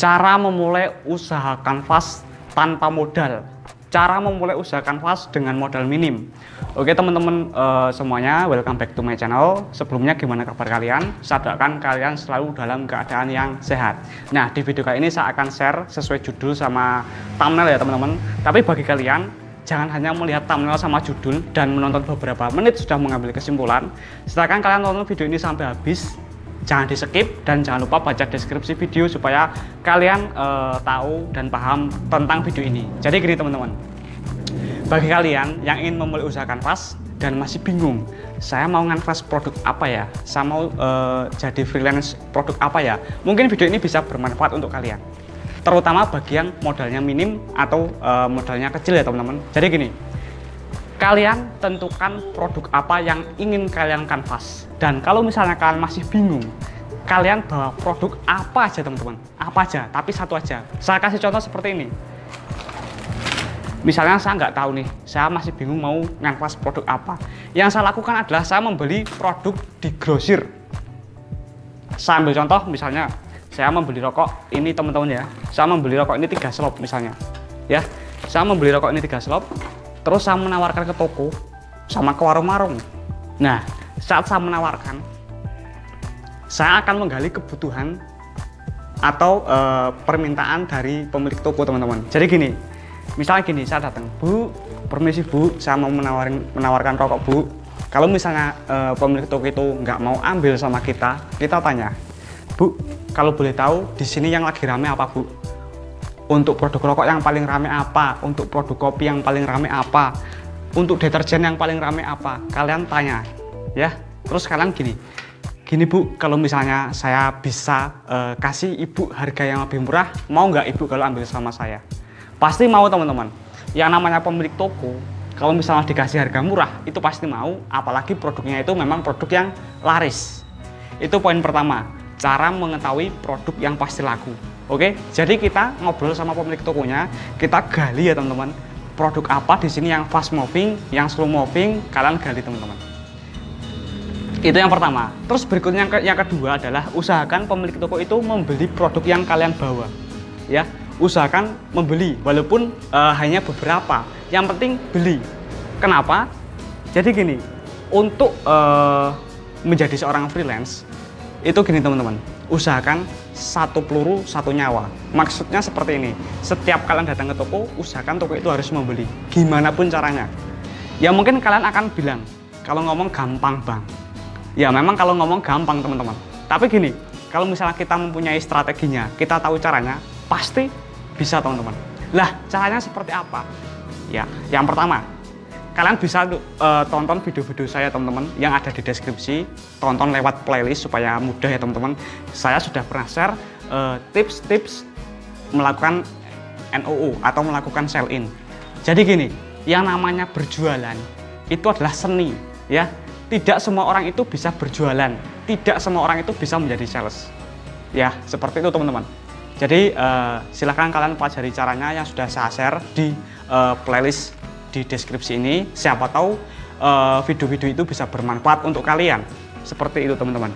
Cara memulai usaha kanvas tanpa modal. Cara memulai usaha kanvas dengan modal minim. Oke teman-teman semuanya, welcome back to my channel. Sebelumnya gimana kabar kalian? Saya doakan kalian selalu dalam keadaan yang sehat. Nah, di video kali ini saya akan share sesuai judul sama thumbnail ya teman-teman. Tapi bagi kalian, jangan hanya melihat thumbnail sama judul dan menonton beberapa menit sudah mengambil kesimpulan. Setelah kalian nonton video ini sampai habis, jangan di skip dan jangan lupa baca deskripsi video supaya kalian tahu dan paham tentang video ini. Jadi gini teman-teman, bagi kalian yang ingin memulai usaha kanvas dan masih bingung, saya mau nganvas produk apa ya, saya mau jadi freelance produk apa ya, mungkin video ini bisa bermanfaat untuk kalian, terutama bagi yang modalnya minim atau modalnya kecil ya teman-teman. Jadi gini, kalian tentukan produk apa yang ingin kalian kanvas, dan kalau misalnya kalian masih bingung, kalian bawa produk apa aja teman-teman, apa aja, tapi satu aja. Saya kasih contoh seperti ini. Misalnya saya nggak tahu nih, saya masih bingung mau nganvas produk apa. Yang saya lakukan adalah saya membeli produk di grosir. Saya ambil contoh, misalnya saya membeli rokok ini teman-teman ya, saya membeli rokok ini 3 slop misalnya ya, saya membeli rokok ini 3 slop, terus saya menawarkan ke toko sama ke warung-warung. Nah, saat saya menawarkan, saya akan menggali kebutuhan atau permintaan dari pemilik toko teman-teman. Jadi gini, misalnya gini, saya datang, Bu, permisi Bu, saya mau menawarkan rokok Bu. Kalau misalnya pemilik toko itu nggak mau ambil sama kita tanya, Bu, kalau boleh tahu di sini yang lagi rame apa Bu? Untuk produk rokok yang paling rame apa? Untuk produk kopi yang paling rame apa? Untuk deterjen yang paling rame apa? Kalian tanya, ya. Terus kalian gini Bu, kalau misalnya saya bisa kasih Ibu harga yang lebih murah, mau nggak Ibu kalau ambil sama saya? Pasti mau teman-teman. Yang namanya pemilik toko, kalau misalnya dikasih harga murah, itu pasti mau, apalagi produknya itu memang produk yang laris. Itu poin pertama, cara mengetahui produk yang pasti laku. Oke, jadi kita ngobrol sama pemilik tokonya, kita gali ya teman-teman, produk apa di sini yang fast moving, yang slow moving, kalian gali teman-teman. Itu yang pertama. Terus berikutnya yang kedua adalah usahakan pemilik toko itu membeli produk yang kalian bawa. Ya, usahakan membeli walaupun hanya beberapa. Yang penting beli. Kenapa? Jadi gini, untuk menjadi seorang freelance itu gini teman-teman, usahakan satu peluru satu nyawa. Maksudnya seperti ini, setiap kalian datang ke toko, usahakan toko itu harus membeli, gimana pun caranya. Ya mungkin kalian akan bilang, kalau ngomong gampang bang. Ya memang kalau ngomong gampang teman-teman, tapi gini, kalau misalnya kita mempunyai strateginya, kita tahu caranya, pasti bisa teman-teman. Lah caranya seperti apa? Ya, yang pertama, kalian bisa tonton video-video saya teman-teman yang ada di deskripsi, tonton lewat playlist supaya mudah ya teman-teman. Saya sudah pernah share tips-tips melakukan NOO atau melakukan sell in. Jadi gini, yang namanya berjualan itu adalah seni ya. Tidak semua orang itu bisa berjualan, tidak semua orang itu bisa menjadi sales. Ya, seperti itu teman-teman. Jadi silahkan kalian pelajari caranya yang sudah saya share di playlist di deskripsi ini. Siapa tahu video-video itu bisa bermanfaat untuk kalian. Seperti itu teman-teman.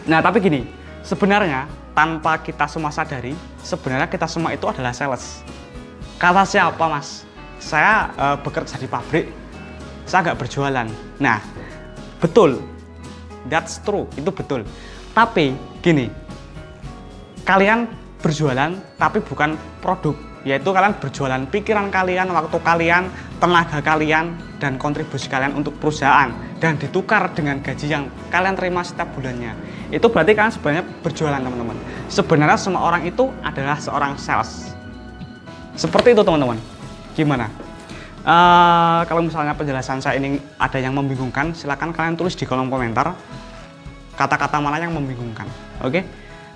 Nah tapi gini, sebenarnya tanpa kita semua sadari, sebenarnya kita semua itu adalah sales. Kata siapa mas? Saya bekerja di pabrik, saya nggak berjualan. Nah betul, that's true, itu betul. Tapi gini, kalian berjualan tapi bukan produk, yaitu kalian berjualan pikiran kalian, waktu kalian, tenaga kalian, dan kontribusi kalian untuk perusahaan, dan ditukar dengan gaji yang kalian terima setiap bulannya. Itu berarti kalian sebenarnya berjualan teman-teman. Sebenarnya semua orang itu adalah seorang sales. Seperti itu teman-teman. Gimana? Kalau misalnya penjelasan saya ini ada yang membingungkan, silakan kalian tulis di kolom komentar kata-kata mana yang membingungkan. Oke?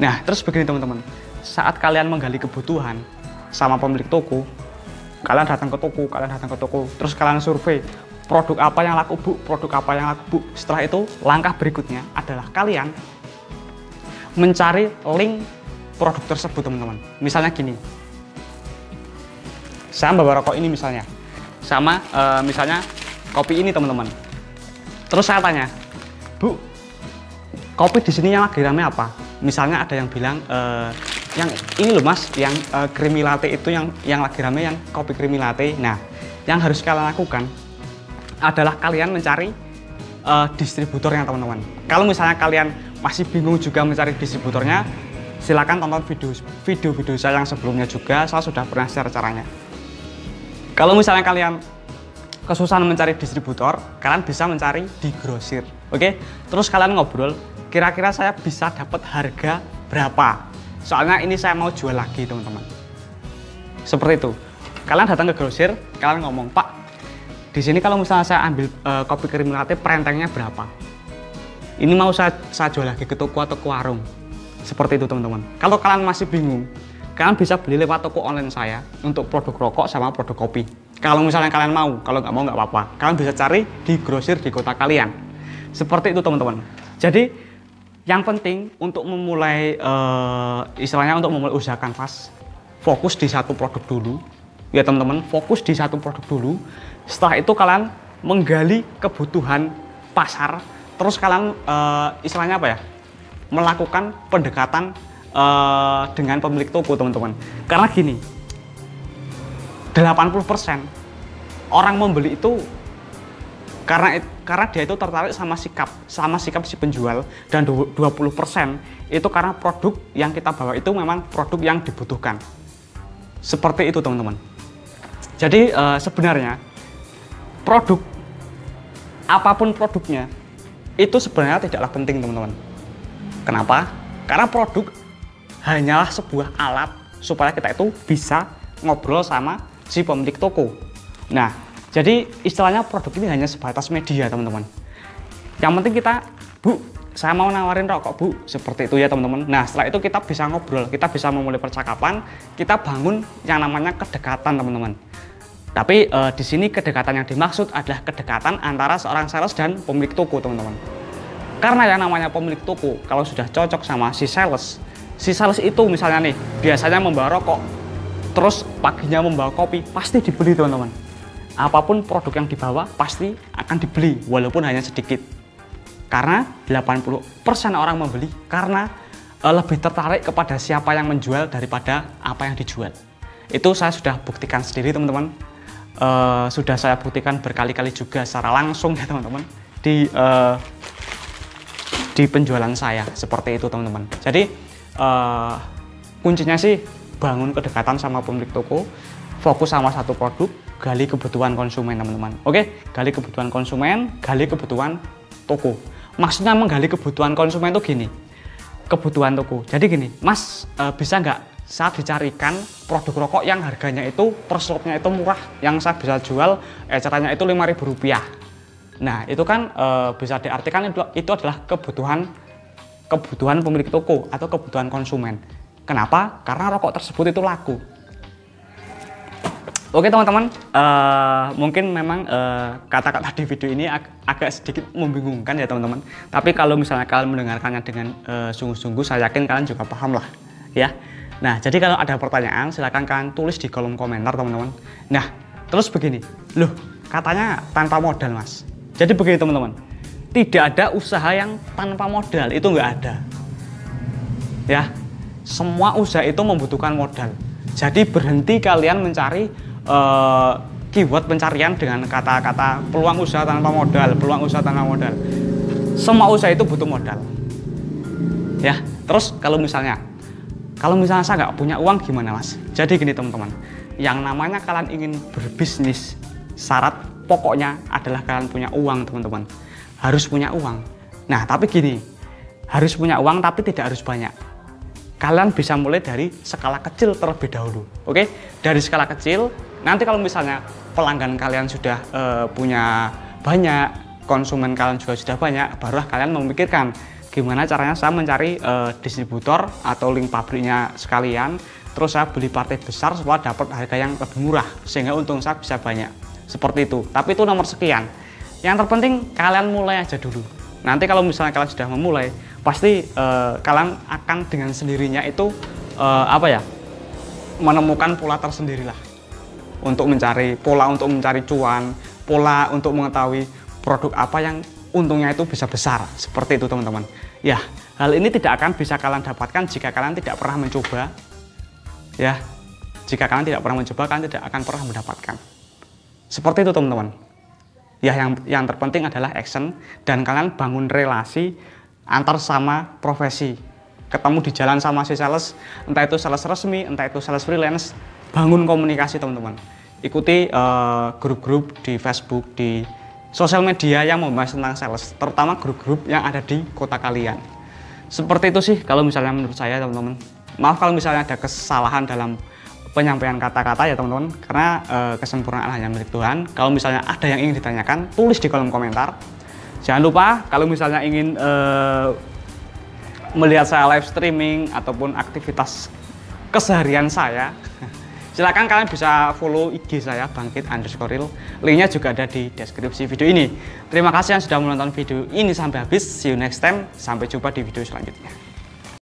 Nah terus begini teman-teman, saat kalian menggali kebutuhan sama pemilik toko, kalian datang ke toko, terus kalian survei produk apa yang laku Bu, produk apa yang laku Bu. Setelah itu langkah berikutnya adalah kalian mencari link produk tersebut teman-teman. Misalnya gini, saya bawa rokok ini misalnya, sama misalnya kopi ini teman-teman. Terus saya tanya, Bu, kopi di sini yang lagi rame apa? Misalnya ada yang bilang yang ini loh mas, yang creamy latte itu yang lagi rame, yang kopi creamy latte. Nah, yang harus kalian lakukan adalah kalian mencari distributornya teman-teman. Kalau misalnya kalian masih bingung juga mencari distributornya, silakan tonton video saya yang sebelumnya juga, saya sudah pernah share caranya. Kalau misalnya kalian kesusahan mencari distributor, kalian bisa mencari di grosir. Oke, terus kalian ngobrol, kira-kira saya bisa dapat harga berapa? Soalnya ini saya mau jual lagi teman-teman. Seperti itu. Kalian datang ke grosir, kalian ngomong, Pak, di sini kalau misalnya saya ambil kopi creamy latte perentengnya berapa? Ini mau saya jual lagi ke toko atau ke warung. Seperti itu teman-teman. Kalau kalian masih bingung, kalian bisa beli lewat toko online saya untuk produk rokok sama produk kopi. Kalau misalnya kalian mau, kalau nggak mau nggak apa-apa. Kalian bisa cari di grosir di kota kalian. Seperti itu teman-teman. Jadi yang penting untuk memulai istilahnya untuk memulai usaha kanvas, fokus di satu produk dulu. Ya teman-teman, fokus di satu produk dulu. Setelah itu kalian menggali kebutuhan pasar. Terus kalian istilahnya apa ya? Melakukan pendekatan dengan pemilik toko teman-teman. Karena gini, 80% orang membeli itu karena dia itu tertarik sama sikap si penjual, dan 20% itu karena produk yang kita bawa itu memang produk yang dibutuhkan. Seperti itu teman-teman. Jadi sebenarnya produk apapun produknya itu sebenarnya tidaklah penting teman-teman. Kenapa? Karena produk hanyalah sebuah alat supaya kita itu bisa ngobrol sama si pemilik toko. Nah, jadi istilahnya produk ini hanya sebatas media teman-teman. Yang penting kita, Bu, saya mau nawarin rokok Bu, seperti itu ya teman-teman. Nah, setelah itu kita bisa ngobrol, kita bisa memulai percakapan, kita bangun yang namanya kedekatan teman-teman. Tapi di sini kedekatan yang dimaksud adalah kedekatan antara seorang sales dan pemilik toko teman-teman. Karena yang namanya pemilik toko kalau sudah cocok sama si sales itu misalnya nih biasanya membawa rokok, terus paginya membawa kopi, pasti dibeli teman-teman. Apapun produk yang dibawa pasti akan dibeli walaupun hanya sedikit. Karena 80% orang membeli karena lebih tertarik kepada siapa yang menjual daripada apa yang dijual. Itu saya sudah buktikan sendiri teman-teman. Sudah saya buktikan berkali-kali juga secara langsung ya teman-teman di penjualan saya, seperti itu teman-teman. Jadi kuncinya sih bangun kedekatan sama pemilik toko, fokus sama satu produk, gali kebutuhan konsumen teman-teman. Oke, gali kebutuhan konsumen, gali kebutuhan toko. Maksudnya menggali kebutuhan konsumen itu gini, kebutuhan toko. Jadi gini, Mas bisa nggak saya dicarikan produk rokok yang harganya itu per slopnya itu murah, yang saya bisa jual ecerannya itu Rp5.000. Nah itu kan bisa diartikan itu adalah kebutuhan pemilik toko atau kebutuhan konsumen. Kenapa? Karena rokok tersebut itu laku. Oke teman-teman, mungkin memang kata-kata di video ini agak sedikit membingungkan ya teman-teman. Tapi kalau misalnya kalian mendengarkannya dengan sungguh-sungguh, saya yakin kalian juga paham lah ya. Nah, jadi kalau ada pertanyaan silahkan kalian tulis di kolom komentar teman-teman. Nah, terus begini, loh katanya tanpa modal Mas. Jadi begini teman-teman, tidak ada usaha yang tanpa modal, itu nggak ada. Ya, semua usaha itu membutuhkan modal. Jadi berhenti kalian mencari keyword pencarian dengan kata-kata peluang usaha tanpa modal, peluang usaha tanpa modal. Semua usaha itu butuh modal. Ya, terus kalau misalnya saya nggak punya uang gimana Mas? Jadi gini teman-teman, yang namanya kalian ingin berbisnis, syarat pokoknya adalah kalian punya uang teman-teman. Harus punya uang. Nah tapi gini, harus punya uang tapi tidak harus banyak. Kalian bisa mulai dari skala kecil terlebih dahulu. Oke? Dari skala kecil, nanti kalau misalnya pelanggan kalian sudah punya banyak, konsumen kalian juga sudah banyak, barulah kalian memikirkan gimana caranya saya mencari distributor atau link pabriknya sekalian, terus saya beli partai besar supaya dapat harga yang lebih murah sehingga untung saya bisa banyak, seperti itu. Tapi itu nomor sekian. Yang terpenting kalian mulai aja dulu. Nanti kalau misalnya kalian sudah memulai, pasti kalian akan dengan sendirinya itu menemukan pola tersendirilah untuk mencari cuan, pola untuk mengetahui produk apa yang untungnya itu bisa besar, seperti itu teman-teman. Ya, Hal ini tidak akan bisa kalian dapatkan jika kalian tidak pernah mencoba. Ya, jika kalian tidak pernah mencoba, kalian tidak akan pernah mendapatkan. Seperti itu teman-teman. Ya, yang terpenting adalah action dan kalian bangun relasi antar sama profesi. Ketemu di jalan sama si sales, entah itu sales resmi, entah itu sales freelance, bangun komunikasi teman-teman. Ikuti grup-grup di Facebook, di sosial media yang membahas tentang sales, terutama grup-grup yang ada di kota kalian. Seperti itu sih kalau misalnya menurut saya teman-teman. Maaf kalau misalnya ada kesalahan dalam penyampaian kata-kata ya teman-teman, karena kesempurnaan hanya milik Tuhan. Kalau misalnya ada yang ingin ditanyakan, tulis di kolom komentar. Jangan lupa kalau misalnya ingin melihat saya live streaming ataupun aktivitas keseharian saya, silakan kalian bisa follow IG saya bangkit_real. Linknya juga ada di deskripsi video ini. Terima kasih yang sudah menonton video ini sampai habis. See you next time. Sampai jumpa di video selanjutnya.